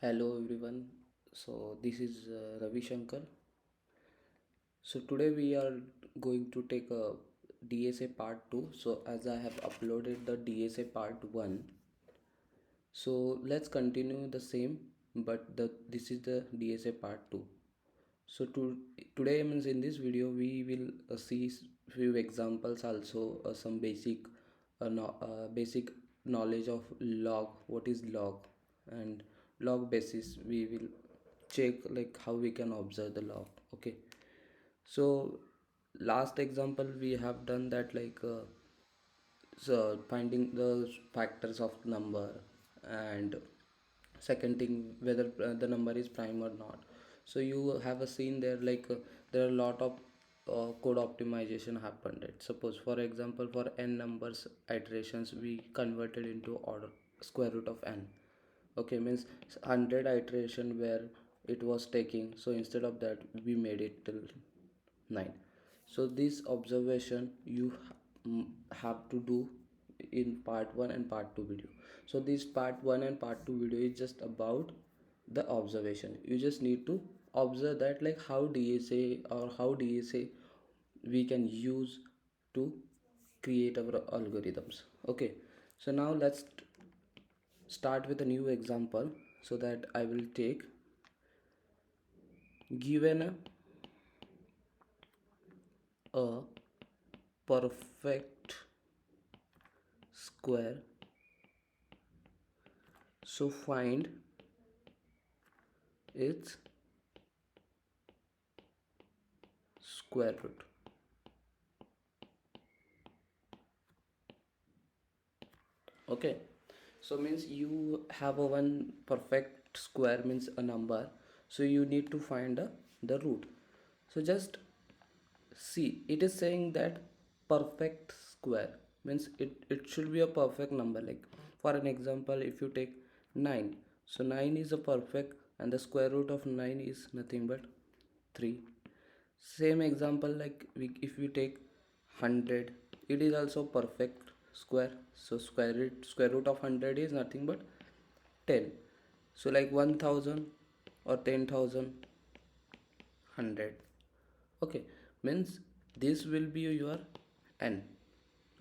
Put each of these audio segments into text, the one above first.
Hello everyone. So this is Ravi Shankar. So today we are going to take a DSA part 2. So as I have uploaded the DSA part 1, so let's continue the same, but this is the DSA part 2. So today means in this video we will see few examples, also some basic knowledge of log, what is log, and log basis we will check like how we can observe the log. Okay, so last example we have done that, like so finding the factors of number, and second thing whether the number is prime or not. So you have a scene there, like there are a lot of code optimization happened. Right? Suppose for example, for n numbers iterations we converted into order square root of n. Okay, means 100 iteration where it was taking, so instead of that we made it till 9. So this observation you have to do in part 1 and part 2 video. So this part 1 and part 2 video is just about the observation. You just need to observe that, like how DSA or how DSA we can use to create our algorithms. Okay, so now let's start with a new example. So that I will take, given a perfect square, so find its square root. Okay, so means you have a one perfect square, means a number, so you need to find the root. So just see, it is saying that perfect square means it should be a perfect number. Like for an example, if you take 9, so 9 is a perfect, and the square root of 9 is nothing but 3. Same example, like if we take 100, it is also perfect square, so square root of 100 is nothing but 10. So like 1000 or 10,000, 100. Okay, means this will be your n.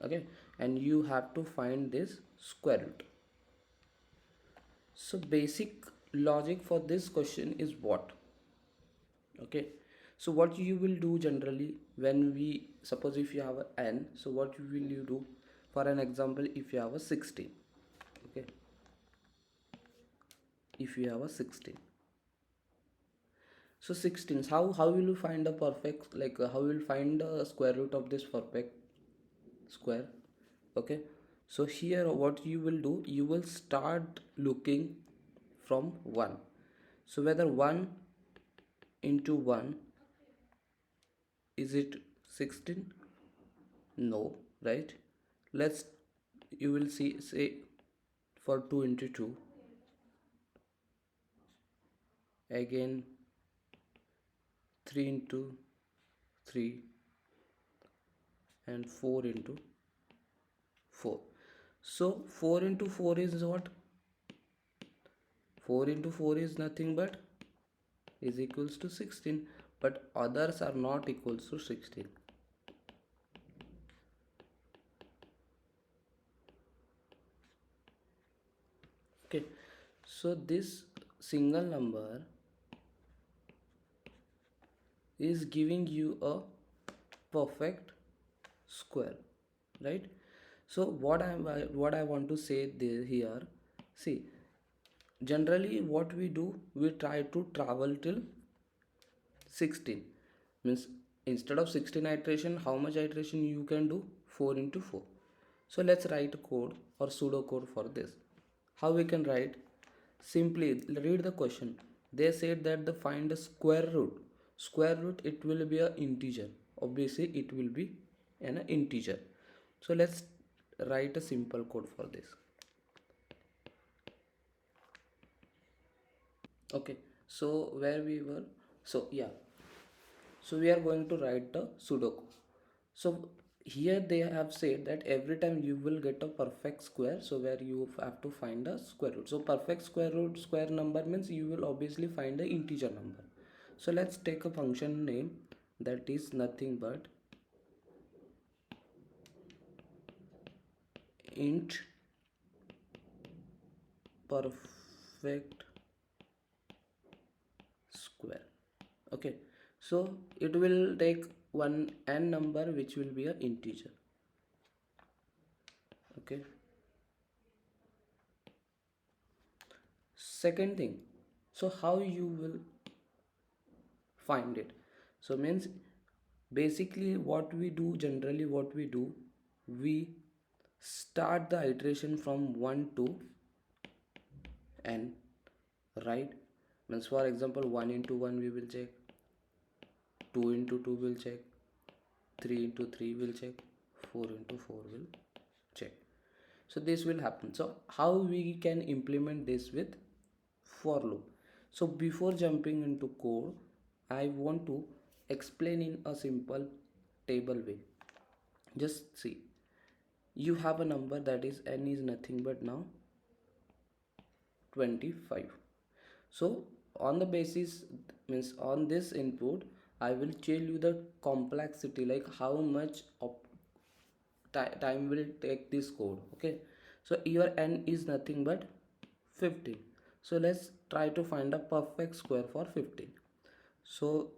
Okay, and you have to find this square root. So basic logic for this question is what? Okay, so what you will do generally, when we suppose if you have a n, so what will you do? For an example, if you have a 16, okay, if you have a 16, so 16, how will you find a perfect, like how will you find the square root of this perfect square? Okay, so here what you will do, you will start looking from 1. So whether 1 into 1, is it 16? No, right? Let's, you will see, say for 2 into 2, again 3 into 3, and 4 into 4. So 4 into 4 is what? 4 into 4 is nothing but is equals to 16, but others are not equals to 16. Okay, so this single number is giving you a perfect square, right? So what I want to say there here, see, generally what we do, we try to travel till 16, means instead of 16 iteration, how much iteration you can do? 4 into 4. So let's write a code or pseudo code for this. How we can write? Simply read the question. They said that the find a square root. Square root, it will be a integer. Obviously it will be an integer. So let's write a simple code for this. Okay, so where we were, so yeah, so we are going to write the sudoku. So here they have said that every time you will get a perfect square, so where you have to find a square root. So perfect square root square number means you will obviously find the integer number. So let's take a function name that is nothing but int perfect square. Okay, so it will take one n number which will be a integer. Okay, second thing, so how you will find it? So means basically what we do, generally what we do, we start the iteration from 1 to n, right? Means for example 1 into 1 we will check, 2 into 2 will check, 3 into 3 will check, 4 into 4 will check. So this will happen. So how we can implement this with for loop? So before jumping into code, I want to explain in a simple table way. Just see, you have a number that is n is nothing but now 25. So on the basis, means on this input, I will tell you the complexity, like how much of time will take this code. Okay, so your n is nothing but 15. So let's try to find a perfect square for 15. So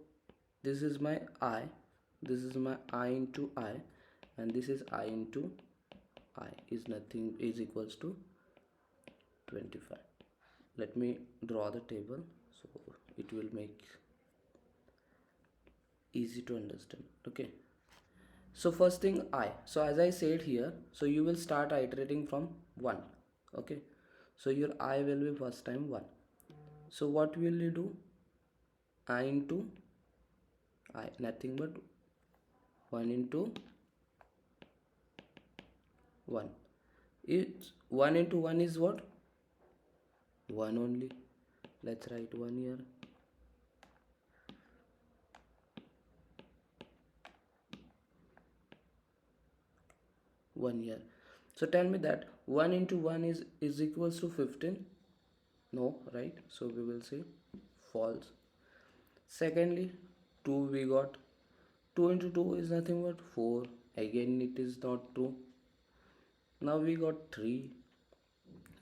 this is my I, this is my I into I, and this is I into I is nothing is equals to 25. Let me draw the table so it will make easy to understand. Okay, so first thing I, so as I said here, so you will start iterating from 1. Okay, so your I will be first time 1. So what will you do? I into I, nothing but 1 into 1. It's 1 into 1 is what? 1 only. Let's write 1 here. 1 year. So tell me that 1 into 1 is equals to 15. No, right? So we will say false. Secondly, 2 we got. 2 into 2 is nothing but 4. Again it is not true. Now we got 3.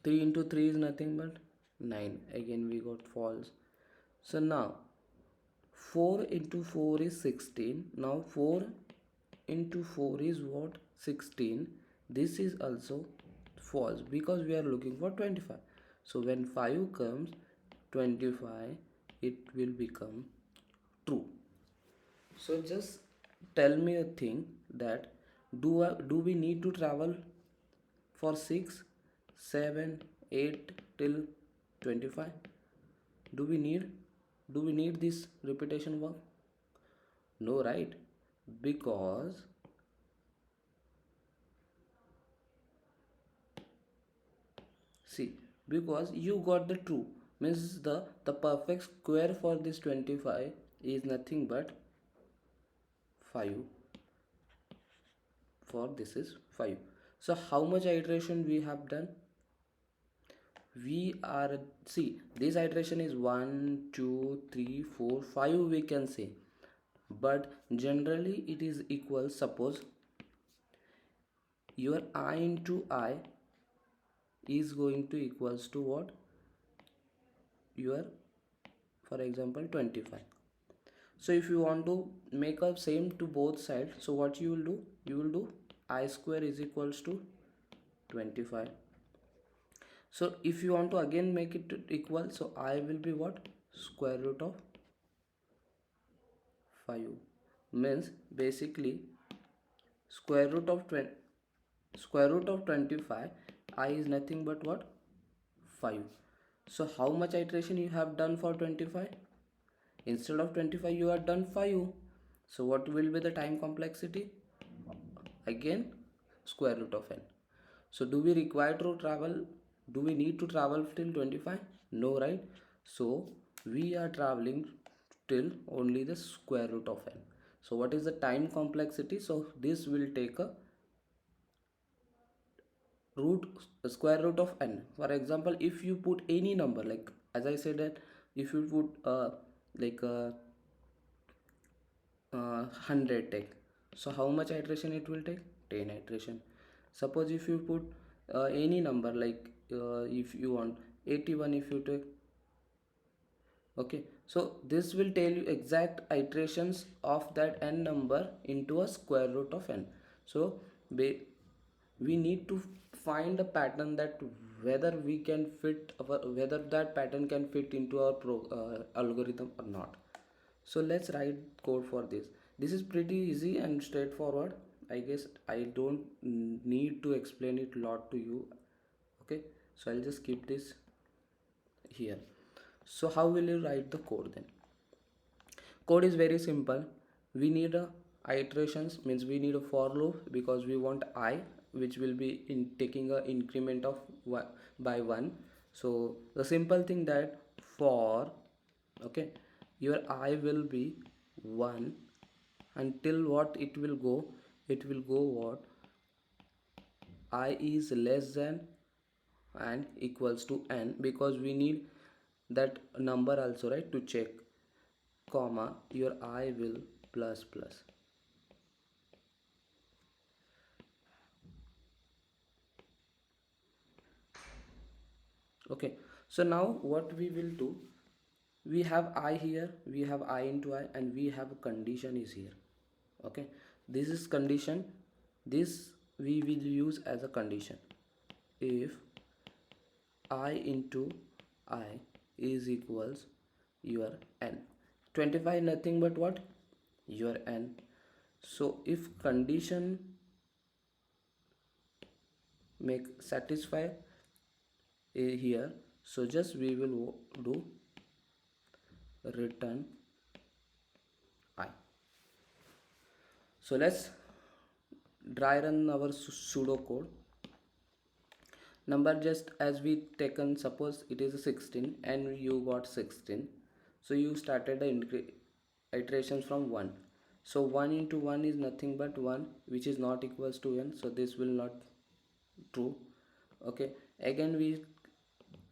3 into 3 is nothing but 9. Again we got false. So now 4 into 4 is 16. Now 4 into 4 is what? 16. This is also false because we are looking for 25. So when 5 comes, 25, it will become true. So just tell me a thing that do we need to travel for 6, 7, 8 till 25? Do we need this repetition work? No, right? Because see, because you got the true, means the perfect square for this 25 is nothing but 5. For this is 5. So how much iteration we have done? We are, see, this iteration is 1 2 3 4 5 we can say, but generally it is equal. Suppose your I into I is going to equals to what? Your, for example, 25. So if you want to make a same to both sides, so what you will do? You will do I square is equals to 25. So if you want to again make it equal, so I will be what? Square root of 5. Means basically square root of 25, I is nothing but what? 5. So how much iteration you have done for 25? Instead of 25 you have done 5. So what will be the time complexity? Again square root of n. So do we require to travel, do we need to travel till 25? No, right? So we are traveling till only the square root of n. So what is the time complexity? So this will take a root, square root of n. For example, if you put any number, like as I said that if you put like 100 take, so how much iteration it will take? 10 iteration. Suppose if you put any number, like if you want 81, if you take, okay, so this will tell you exact iterations of that n number into a square root of n. So we need to find a pattern that whether we can fit our, whether that pattern can fit into our algorithm or not. So let's write code for this. This is pretty easy and straightforward. I guess I don't need to explain it a lot to you. Okay, so I'll just keep this here. So how will you write the code then? Code is very simple. We need a iterations, means we need a for loop because we want I, which will be in taking a increment of one by one. So the simple thing that for, okay, your I will be 1 until what it will go, it will go what, I is less than and equals to n, because we need that number also, right, to check, comma, your I will plus plus. Okay, so now what we will do, we have I here, we have I into I, and we have a condition is here. Okay, this is condition, this we will use as a condition. If I into I is equals your n, 25 nothing but what, your n. So if condition make satisfy here, so just we will do return I. So let's dry run our pseudo code. Number just as we taken, suppose it is a 16 and you got 16, so you started the iterations from 1. So 1 into 1 is nothing but 1, which is not equals to n, so this will not true. Okay, again we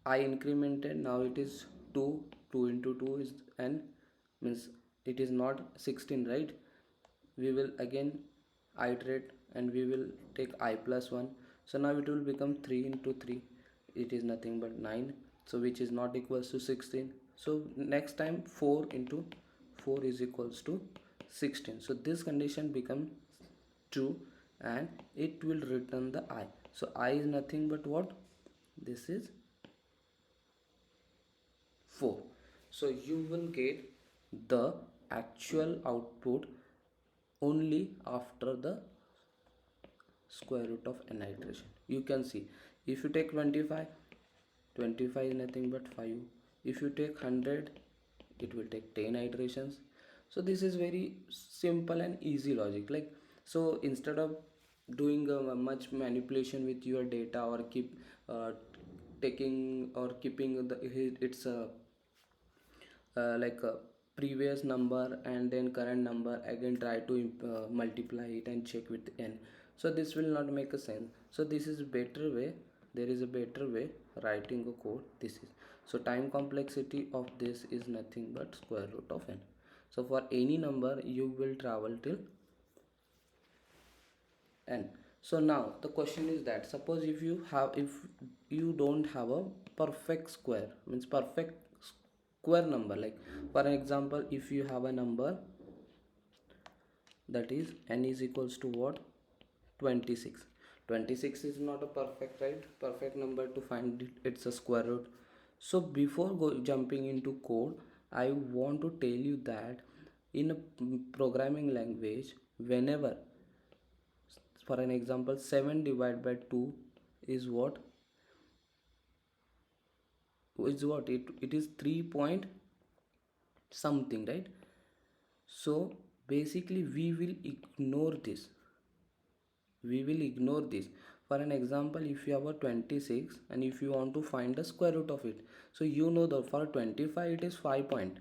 I incremented, now it is 2, 2 into 2 is n, means it is not 16, right? We will again iterate and we will take I plus 1, so now it will become 3 into 3, it is nothing but 9, so which is not equals to 16. So next time 4 into 4 is equals to 16, so this condition becomes true and it will return the I. So I is nothing but what, this is 4. So you will get the actual output only after the square root of n iteration. You can see, if you take 25, 25 is nothing but 5. If you take 100, it will take 10 iterations. So this is very simple and easy logic. Like, so instead of doing much manipulation with your data, or keep taking or keeping the its like a previous number and then current number, again try to multiply it and check with n, so this will not make a sense. So this is a better way, there is a better way writing a code. This is, so time complexity of this is nothing but square root of n. So for any number you will travel till n. So now the question is that, suppose if you have, if you don't have a perfect square, means perfect square number, like for an example, if you have a number that is n is equals to what, 26, 26 is not a perfect, right, perfect number to find it, it's a square root. So before jumping into code, I want to tell you that in a programming language, whenever, for an example, 7 divided by 2 is what, it is 3 point something, right? So basically we will ignore this, we will ignore this. For an example, if you have a 26 and if you want to find the square root of it, so you know that for 25 it is 5 point,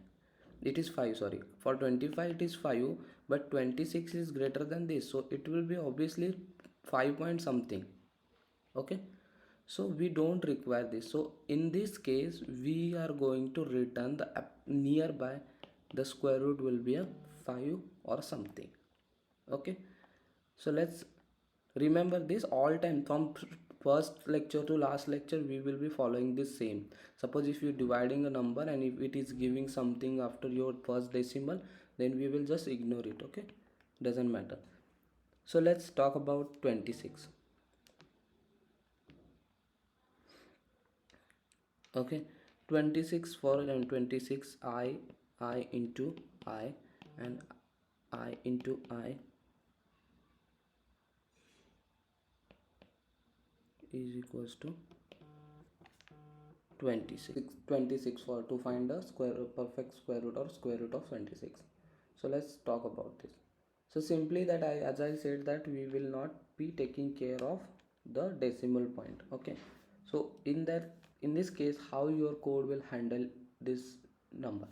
it is 5, sorry, for 25 it is 5, but 26 is greater than this, so it will be obviously 5 point something. Okay, so we don't require this. So in this case we are going to return the nearby, the square root will be a 5 or something. Okay, so let's remember this all time from first lecture to last lecture. We will be following this same. Suppose if you're dividing a number and if it is giving something after your first decimal, then we will just ignore it. Okay, doesn't matter. So let's talk about 26. Okay, 26 for 26, I into I, and I into I is equals to 26. 26 for to find the perfect square root or square root of 26. So let's talk about this. So simply that as I said that we will not be taking care of the decimal point. Okay, so in this case how your code will handle this number.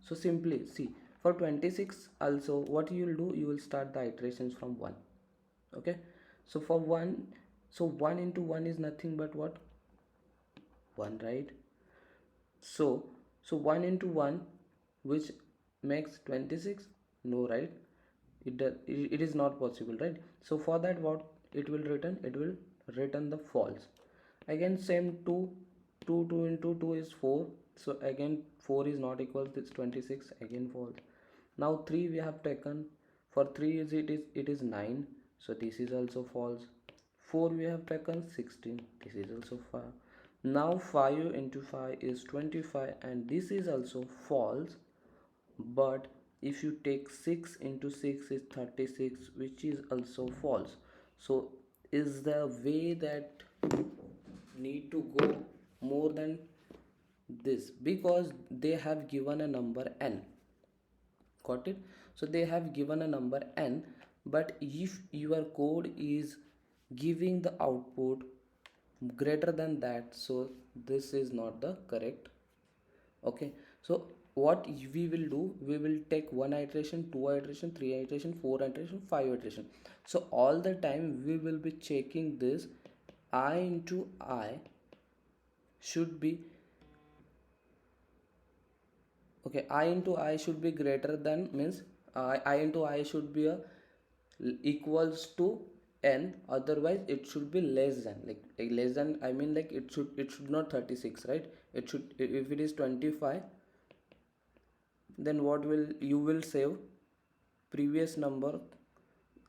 So simply see, for 26 also what you will do, you will start the iterations from 1. Okay, so for 1, so 1 into 1 is nothing but what, 1, right? So 1 into 1, which makes 26, no, right? It is not possible, right? So for that what it will return, it will return the false. Again same 2, 2 into 2 is 4, so again 4 is not equal to 26, again false. Now 3 we have taken, for 3 is it is 9, so this is also false. 4 we have taken 16, this is also false. Now 5 into 5 is 25, and this is also false. But if you take 6 into 6 is 36, which is also false. So is the way that need to go more than this, because they have given a number n. Got it? So they have given a number n, but if your code is giving the output greater than that, so this is not the correct. Okay, so what we will do, we will take 1 iteration, 2 iteration, 3 iteration, 4 iteration, 5 iteration. So all the time we will be checking this I into I should be, okay, I into I should be greater than, means I into I should be a equals to n, otherwise it should be less than, like less than, I mean like it should not 36, right? It should, if it is 25, then what will you will save previous number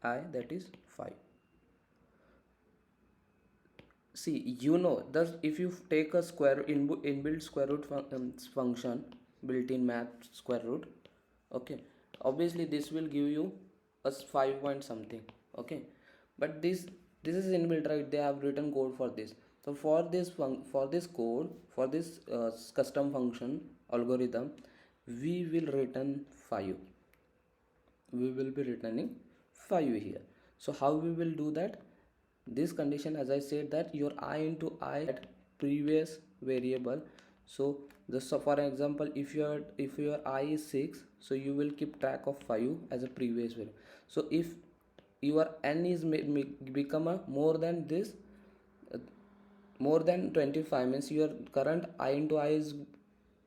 I, that is 5. See, you know thus if you take a square inbuilt square root function, built-in math square root, okay, obviously this will give you a 5 point something. Okay, but this is inbuilt, right? They have written code for this. So for this for this code, for this custom function algorithm, we will return 5, we will be returning 5 here. So how we will do that? This condition, as I said, that your I into I at previous variable. So just, so for example, if your I is 6, so you will keep track of 5 as a previous variable. So if your n is become a more than this, uh, more than 25, means your current I into I is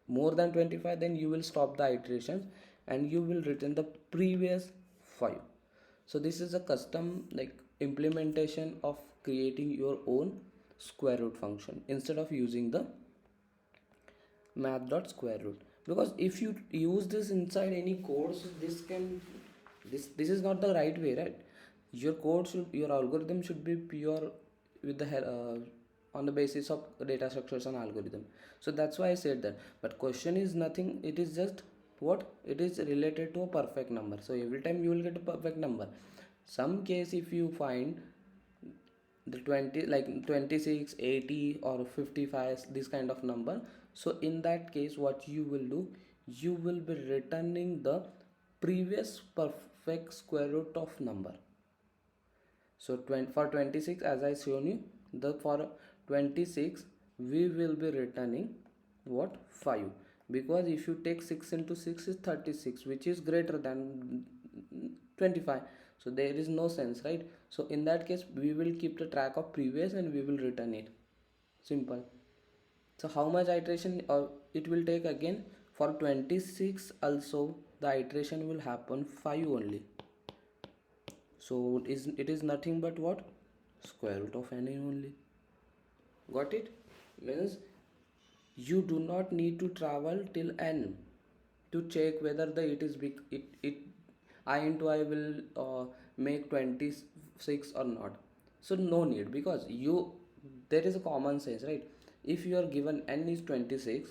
more than 25, then you will stop the iterations and you will return the previous 5. So this is a custom like implementation of creating your own square root function instead of using the math dot square root. Because if you use this inside any code, so this is not the right way, right? Your code should, your algorithm should be pure with the on the basis of data structures and algorithm. So that's why I said that. But question is nothing, it is just what it is related to a perfect number. So every time you will get a perfect number. Some case if you find the 20, like 26, 80 or 55, this kind of number, so in that case what you will do, you will be returning the previous perfect square root of number. So for 26, as I shown you, the for 26 we will be returning what, 5, because if you take 6 into 6 is 36, which is greater than 25. So there is no sense, right? So in that case we will keep the track of previous and we will return it. Simple. So how much iteration it will take again? For 26 also the iteration will happen 5 only. So it is nothing but what? Square root of n only. Got it? Means you do not need to travel till n to check whether the it is big, it I into I will make 26 or not. So no need, because you, there is a common sense, right? If you are given n is 26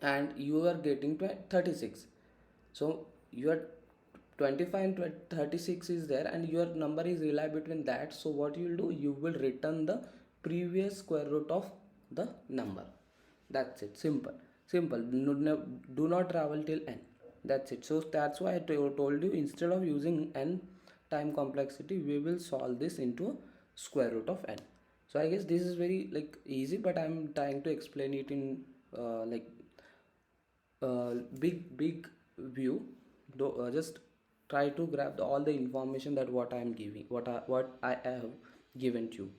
and you are getting 36, so your 25 and 36 is there and your number is rely between that. So what you will do, you will return the previous square root of the number. That's it. Simple. Simple. Do not travel till n. That's it. So that's why I told you, instead of using n time complexity, we will solve this into a square root of n. So I guess this is very like easy, but I'm trying to explain it in like big view. Just try to grab all the information that what I am giving, what I have given to you.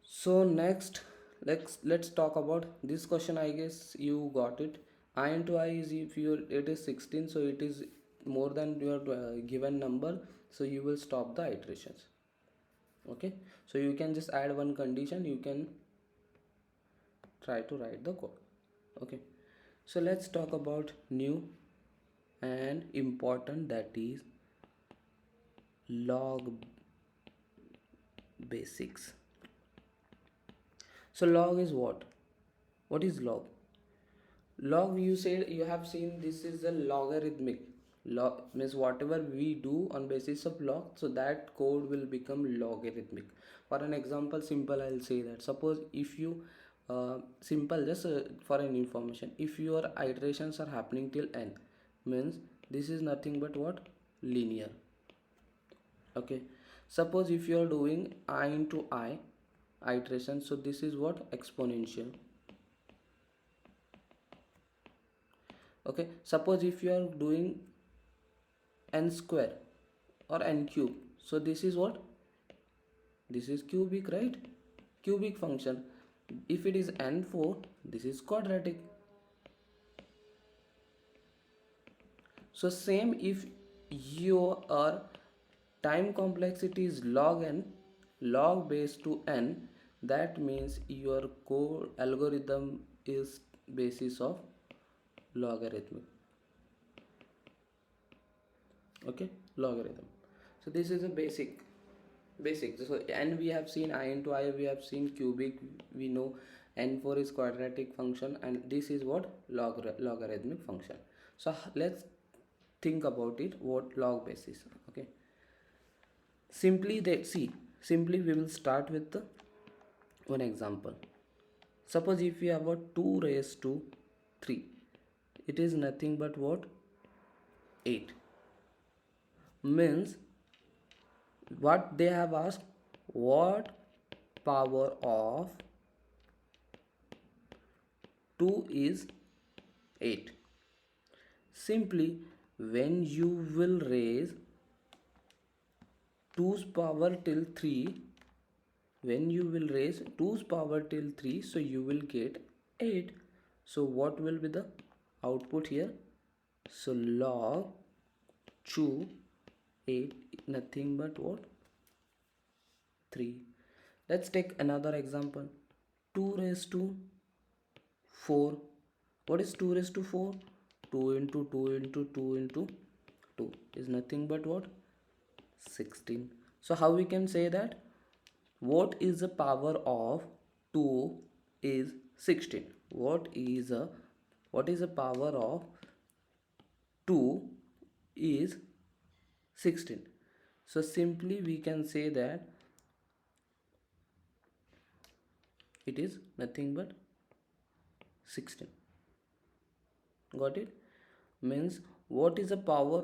So next, let's talk about this question. I guess you got it. I into I is, if you, it is 16, so it is more than your given number, so you will stop the iterations. Okay, so you can just add one condition, you can try to write the code. Okay, so let's talk about new and important, that is log basics. So log is what? What is log? Log, you said, you have seen, this is a logarithmic. Log means whatever we do on basis of log, so that code will become logarithmic. For an example, simple, I'll say that suppose if you simple, just for an information, if your iterations are happening till n, means this is nothing but what? Linear. Okay, suppose if you are doing I into I iteration, so this is what? Exponential. Okay, suppose if you are doing n square or n cube, so this is what? This is cubic, right? Cubic function. If it is n4, this is quadratic. So same, if your time complexity is log n, log base to n, that means your code algorithm is basis of logarithmic. Okay, logarithm. So this is a basic. So n we have seen, I into I we have seen, cubic we know, n4 is quadratic function, and this is what? Logarithmic function. So let's think about it, what log basis. Okay, simply simply we will start with one example. Suppose if we have a 2 raised to 3, it is nothing but what? 8. Means what they have asked, what power of 2 is 8. Simply, when you will raise 2's power till 3, when you will raise 2's power till 3, so you will get 8. So what will be the output here? So log 2 8, nothing but what? 3. Let's take another example. 2 raised to 4. What is 2 raised to 4? 2 into 2 into 2 into 2 is nothing but what? 16. So how we can say that? What is the power of 2 is 16? What is the power of 2 is 16? So simply we can say that it is nothing but 16. Got it? Means what is the power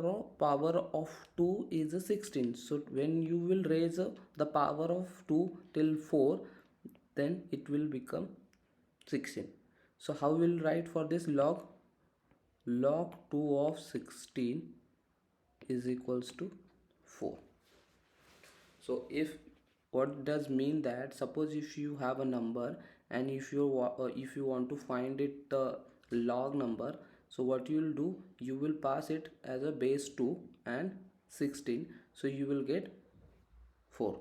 of 2 is a 16. So when you will raise the power of 2 till 4, then it will become 16. So how will write for this? Log 2 of 16 is equals to 4. So if, what does mean that, suppose if you have a number and if you want to find it the log number, so what you will do, you will pass it as a base 2 and 16, so you will get 4.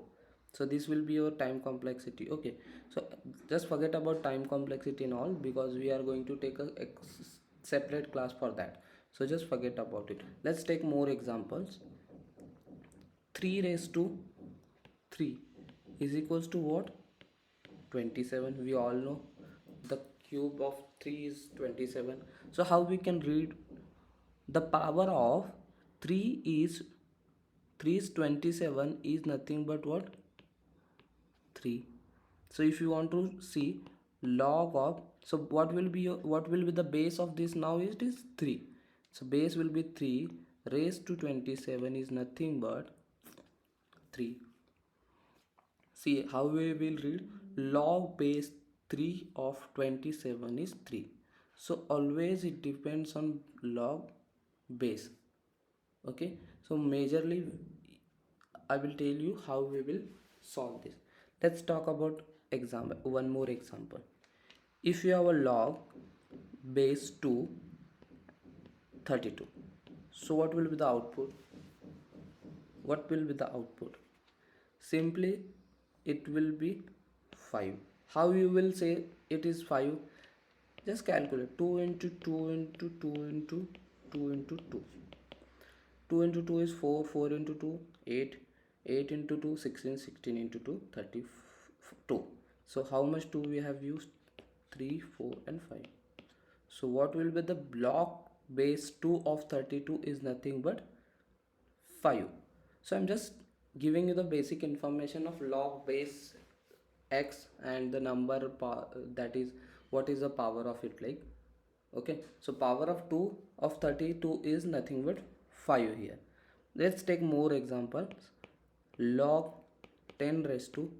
So this will be your time complexity. Okay, so just forget about time complexity and all, because we are going to take a separate class for that. So just forget about it. Let's take more examples. 3 raised to 3 is equals to what? 27. We all know the cube of 3 is 27. So how we can read the power of 3 is 3 is 27 is nothing but what? 3. So if you want to see log of, so what will be what will be the base of this? Now it is 3. So base will be 3 raised to 27 is nothing but 3. See how we will read, log base 3 of 27 is 3. So always it depends on log base. Okay, so majorly I will tell you how we will solve this. Let's talk about example, one more example. If you have a log base 2 32, so what will be the output? What will be the output? Simply it will be 5. How you will say it is 5? Just calculate 2 into 2 into 2 into 2 into 2. 2 into 2 is 4, 4 into 2 8, 8 into 2 16, 16 into 2 32. So how much 2 we have used? 3, 4 and 5. So what will be the block base 2 of 32 is nothing but 5. So I'm just giving you the basic information of log base x and the number that is what is the power of it, like. Okay, so power of 2 of 32 is nothing but 5 here. Let's take more examples. Log 10 raised to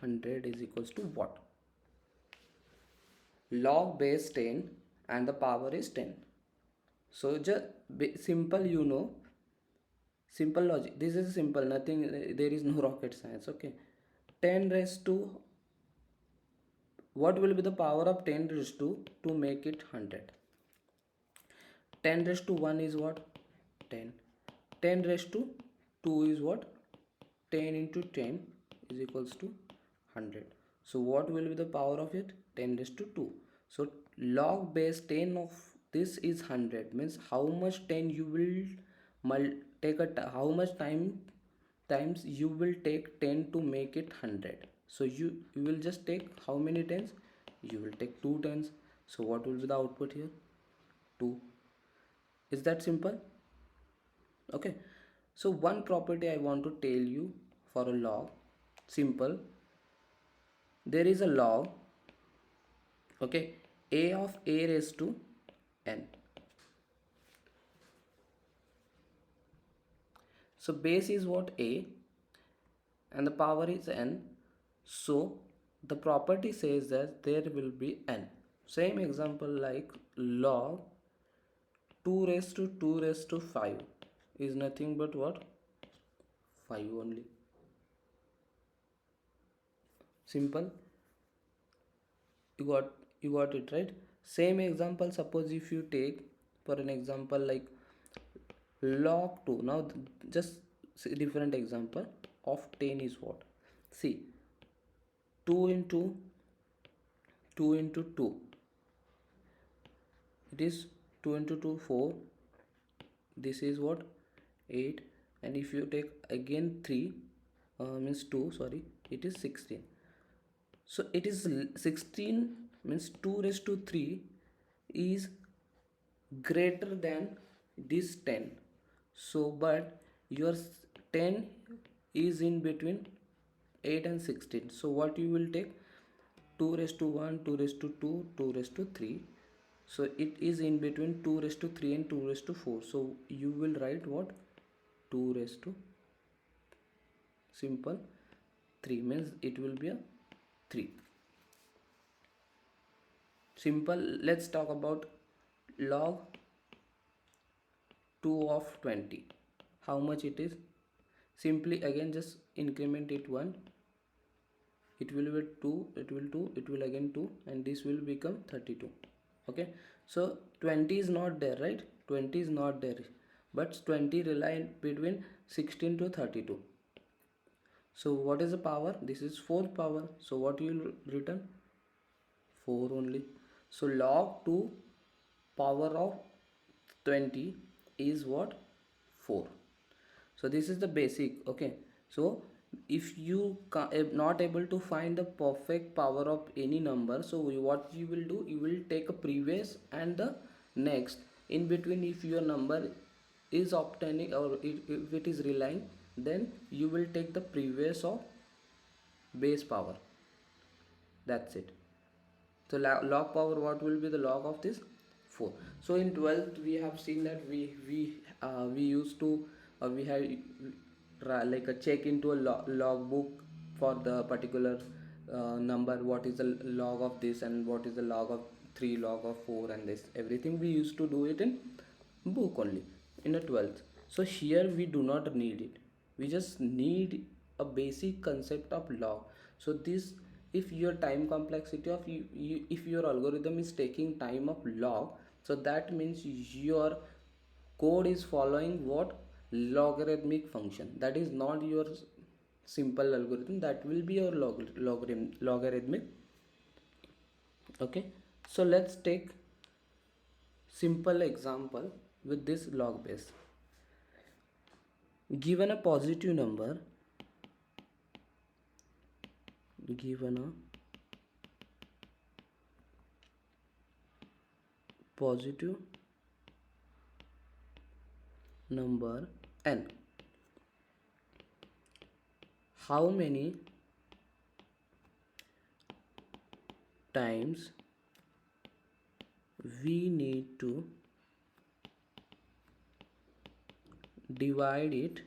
100 is equals to what? Log base 10 and the power is 10. So just simple, you know, simple logic. This is simple, nothing, there is no rocket science. Okay, 10 raised to, what will be the power of 10 raised to make it 100? 10 raised to 1 is what? 10. 10 raised to 2 is what? 10 into 10 is equals to 100. So what will be the power of it? 10 raised to 2. So log base 10 of this is 100, means how much 10 you will take how much times you will take 10 to make it 100. So you will just take how many tens? You will take 2 tens. So what will be the output here? 2. Is that simple? Okay, so one property I want to tell you for a log. Simple, there is a log, okay, a of a raised to n. So base is what? A, and the power is n. So the property says that there will be n. Same example like log 2 raised to 2 raised to 5 is nothing but what? 5 only. Simple, you got it right. Same example, suppose if you take for an example like log 2. Now just see different example of 10 is what? See, 2 into 2 into 2, it is 2 into 2 4, this is what? 8, and if you take again 3 means 2, sorry, it is 16. So it is 16, means 2 raised to 3 is greater than this 10. So but your 10 is in between 8 and 16. So what you will take? 2 raised to 1, 2 raised to 2, 2 raised to 3. So it is in between 2 raised to 3 and 2 raised to 4. So you will write what? 2 raised to simple 3, means it will be a 3. Simple. Let's talk about log 2 of 20. how much it is. Simply again just increment it 1, it will be 2, it will 2, it will again 2, and this will become 32. Okay, so 20 is not there, right? 20 is not there, but 20 rely between 16 to 32. So what is the power? This is fourth power, so what you will return? 4 only. So log 2 power of 20 is what? 4. So this is the basic. Okay, so if you not able to find the perfect power of any number, so what you will do, you will take a previous and the next in between. If your number is obtaining, or if it is relying, then you will take the previous of base power. That's it. So log power, what will be the log of this? 4. So in 12th we have seen that we used to we have like a check into a log book for the particular number, what is the log of this and what is the log of 3, log of 4, and this everything we used to do it in book only in a 12th. So here we do not need it, we just need a basic concept of log. So this, if your time complexity of if your algorithm is taking time of log, so that means your code is following what? Logarithmic function. That is not your simple algorithm, that will be your logarithmic. Okay, so let's take simple example with this log base. Given a positive number, given a positive number n, how many times we need to divide it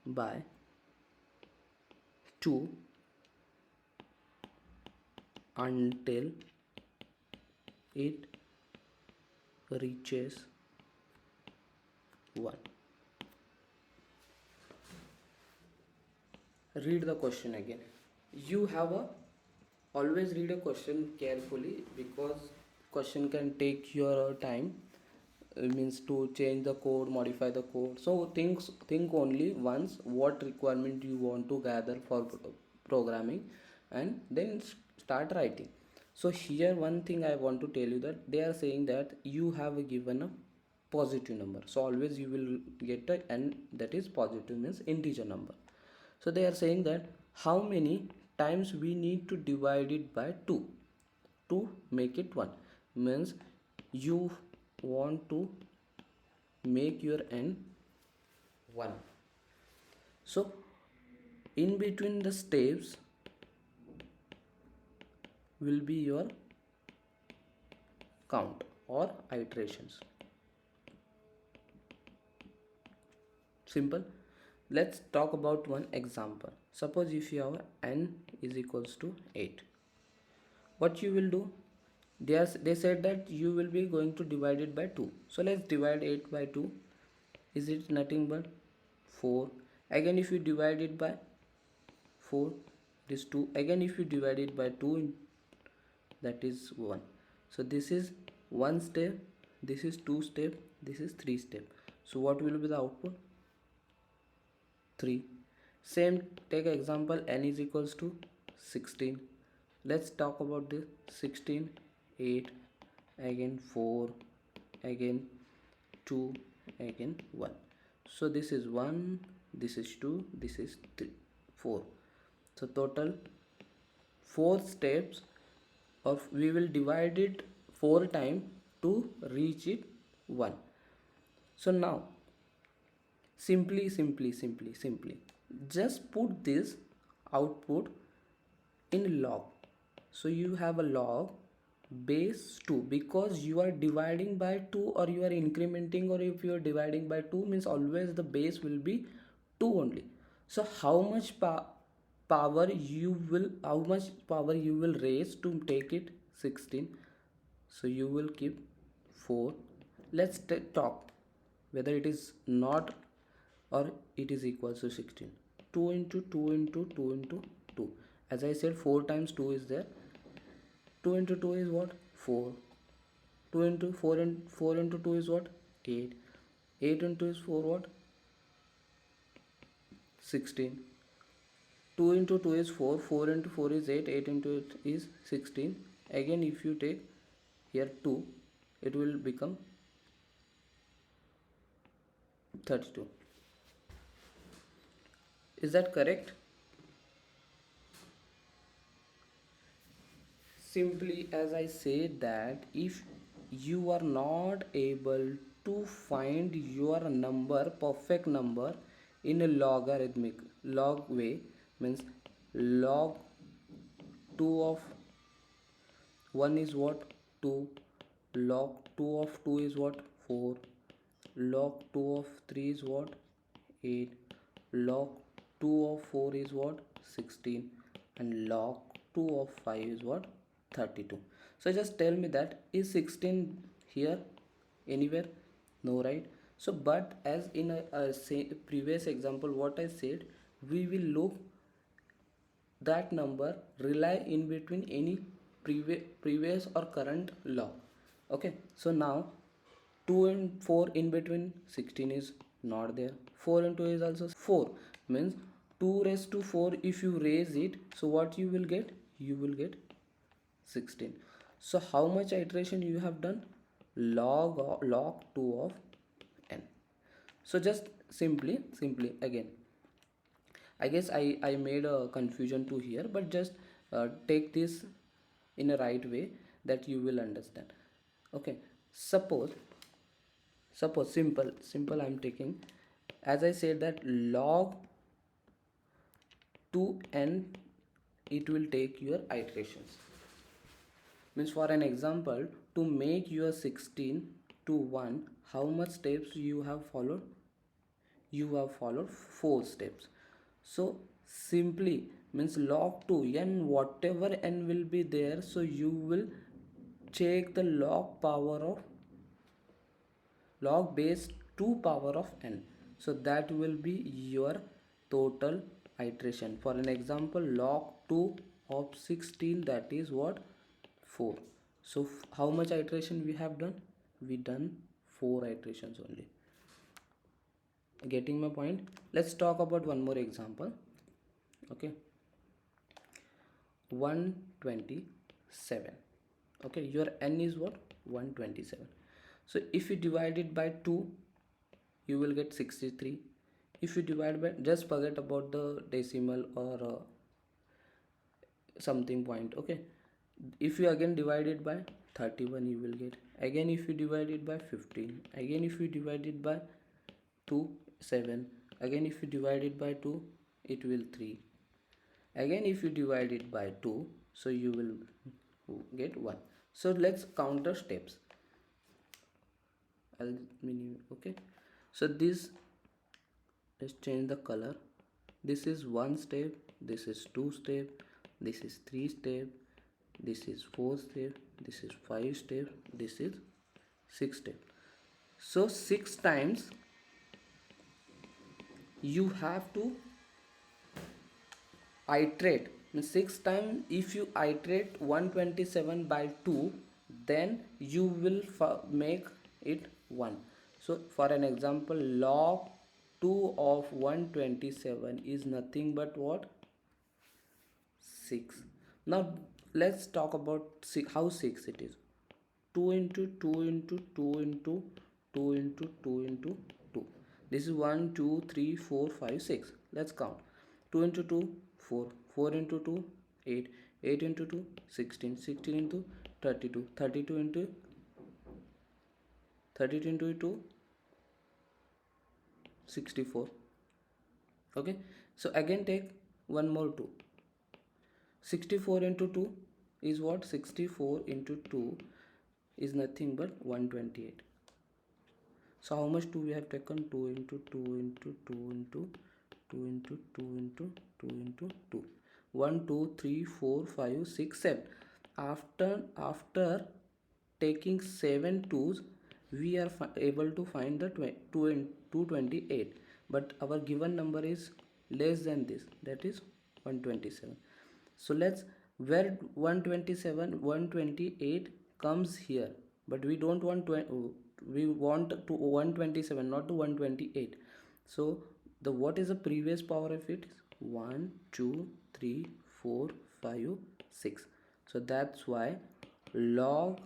by 2 until it reaches 1. Read the question again. You have a always read a question carefully, because question can take your time. It means to change the code, modify the code. So think only once what requirement you want to gather for programming, and then start writing. So here one thing I want to tell you, that they are saying that you have given a positive number, so always you will get a n, that is positive, means integer number. So they are saying that how many times we need to divide it by 2 to make it 1, means you want to make your n 1. So in between the steps will be your count or iterations. Simple. Let's talk about one example. Suppose if you have n is equals to 8, what you will do? They said that you will be going to divide it by 2. So let's divide 8 by 2. Is it nothing but 4? Again if you divide it by 4, this 2. Again if you divide it by 2, that is 1. So this is 1 step, this is 2 step, this is 3 step. So what will be the output? 3. Same, take example n is equals to 16. Let's talk about this. 16, 8, again 4, again 2, again 1. So this is 1, this is 2, this is 3, 4. So total 4 steps of we will divide it 4 times to reach it 1. So now simply just put this output in log. So you have a log base 2, because you are dividing by 2 or you are incrementing, or if you are dividing by 2 means always the base will be 2 only. So how much power you will raise to take it 16? So you will keep 4. Let's talk. whether it is not or it is equals to 16. 2 into 2 into 2 into 2. As I said, 4 times 2 is there. 2 into 2 is what? 4. 2 into 4 and 4 into 2 is what? 8. 8 into is 4 what? 16. 2 into 2 is 4. 4 into 4 is 8. 8 into 8 is 16. Again, if you take here 2, it will become 32. Is that correct? Simply as I said that if you are not able to find your number, perfect number, in a logarithmic log way, means log 2 of 1 is what? 2. Log 2 of 2 is what? 4. Log 2 of 3 is what? 8. Log 2 of 4 is what? 16. And log 2 of 5 is what? 32. So just tell me that is 16 here anywhere? No, right? So but as in a previous example what I said, we will look that number rely in between any previous or current log. Okay, so now 2 and 4 in between 16 is not there. 4 and 2 is also 4, means 2 raised to 4, if you raise it, so what you will get? You will get 16. So how much iteration you have done? Log 2 of n. So just simply again, I guess I made a confusion to here, but just take this in a right way that you will understand. Okay, suppose simple I'm taking, as I said that log 2n, it will take your iterations. Means for an example, to make your 16 to 1, how much steps you have followed? You have followed 4 steps. So simply means log 2 n, whatever n will be there, so you will check the log base 2 power of n, so that will be your total iteration. For an example, log 2 of 16, that is what? 4. So how much iteration we have done? We done 4 iterations only. Getting my point? Let's talk about one more example. Okay, 127. Okay, your n is what? 127. So if you divide it by 2, you will get 63. If you divide by, just forget about the decimal or something point. Okay, if you again divide it by 31, you will get, again if you divide it by 15, again if you divide it by 2, 7, again if you divide it by 2, it will 3, again if you divide it by 2, so you will get 1. So let's count the steps. Okay, so this, let's change the color. This is 1 step, this is 2 step, this is 3 step, this is 4 step, this is 5 step, this is 6 step. So 6 times you have to iterate, means 6 times if you iterate 127 by 2, then you will make it 1. So for an example, log 2 of 127 is nothing but what? 6. Now let's talk about how 6 it is. 2 into 2 into 2 into 2 into 2 into 2. This is 1 2 3 4 5 6. Let's count. 2 into 2 4, 4 into 2 8, 8 into 2 16, 16 into 32, 32 into 32 into 2 64. Okay, so again take one more 2. 64 into 2 is what? 64 into 2 is nothing but 128. So how much 2 we have taken? 2 into 2 into 2 into 2 into 2 into 2 into 2. 1 2 3 4 5 6 7. After taking 7 twos, we are able to find the 228, but our given number is less than this, that is 127. So let's, where 127 128 comes here, but we don't want we want to 127, not to 128. So the what is the previous power of it? 1 2 3 4 5 6. So that's why log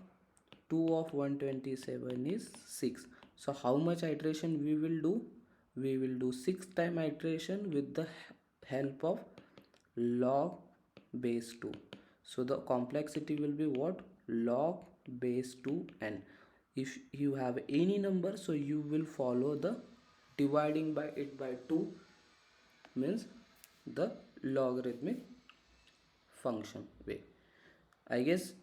2 of 127 is 6. So how much iteration we will do? We will do 6 time iteration with the help of log base 2. So the complexity will be what? Log base 2n. If you have any number, so you will follow the dividing by it by 2, means the logarithmic function way. I guess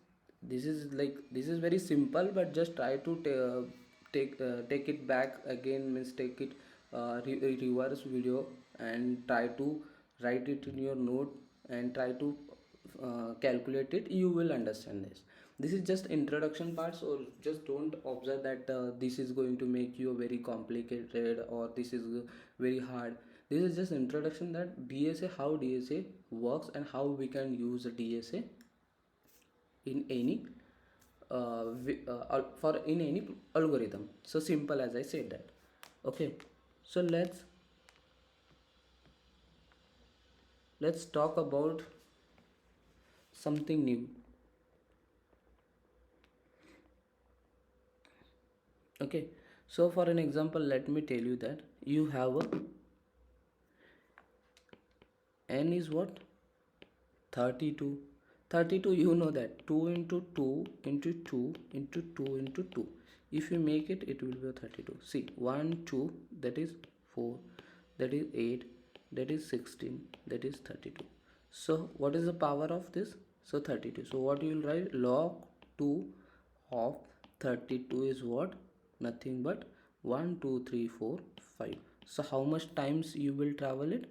this is very simple, but just try to take it back again, means take it reverse video and try to write it in your note and try to calculate it. You will understand this. This is just introduction part, so just don't observe that this is going to make you very complicated or this is very hard. This is just introduction that DSA, how DSA works and how we can use a DSA in any for in any algorithm. So simple as I said that. Okay, so let's talk about something new. Okay, so for an example, let me tell you that you have a n is what? 32. 32, you know that 2 into 2 into 2 into 2 into 2. If you make it, it will be 32. See, 1 2, that is 4, that is 8, that is 16, that is 32. So what is the power of this? So 32. So what you will write? Log 2 of 32 is what? Nothing but 1 2 3 4 5. So how much times you will travel it?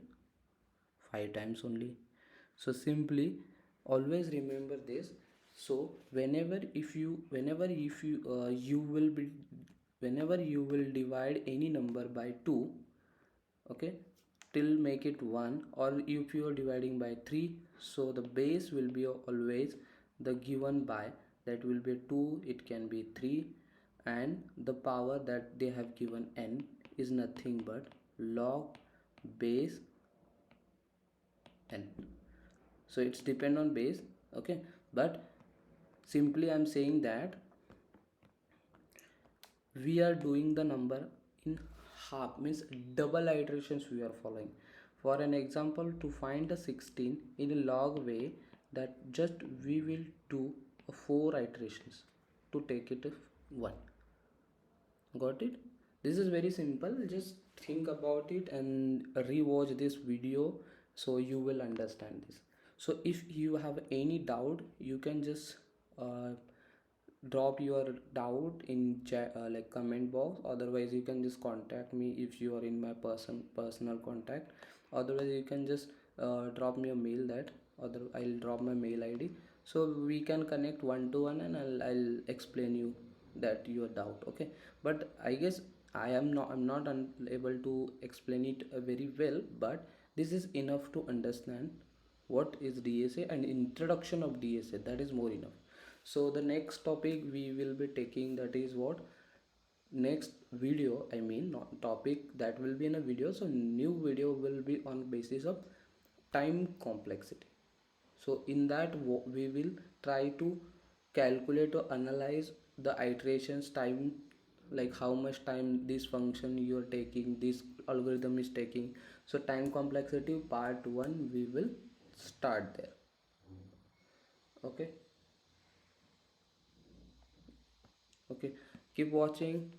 5 times only. So simply always remember this. So you will be, whenever you will divide any number by 2, okay, till make it 1, or if you are dividing by 3, so the base will be always the given by, that will be 2, it can be 3, and the power that they have given n is nothing but log base n. So it's depend on base. Okay, but simply I'm saying that we are doing the number in half, means double iterations we are following. For an example, to find the 16 in a log way, that just we will do 4 iterations to take it to 1. Got it? This is very simple. Just think about it and rewatch this video so you will understand this. So if you have any doubt, you can just uh, drop your doubt in chat, like comment box. Otherwise you can just contact me if you are in my personal contact. Otherwise you can just drop me a mail, that other I'll drop my mail ID, so we can connect one to one and I'll explain you that your doubt. Okay, but I guess I'm not unable to explain it very well, but this is enough to understand what is DSA and introduction of DSA. That is more enough. So the next topic we will be taking, that is what? Next video, I mean not topic, that will be in a video. So new video will be on basis of time complexity. So in that we will try to calculate or analyze the iterations time, like how much time this function you are taking, this algorithm is taking. So time complexity part 1 we will start there. Okay, okay, keep watching.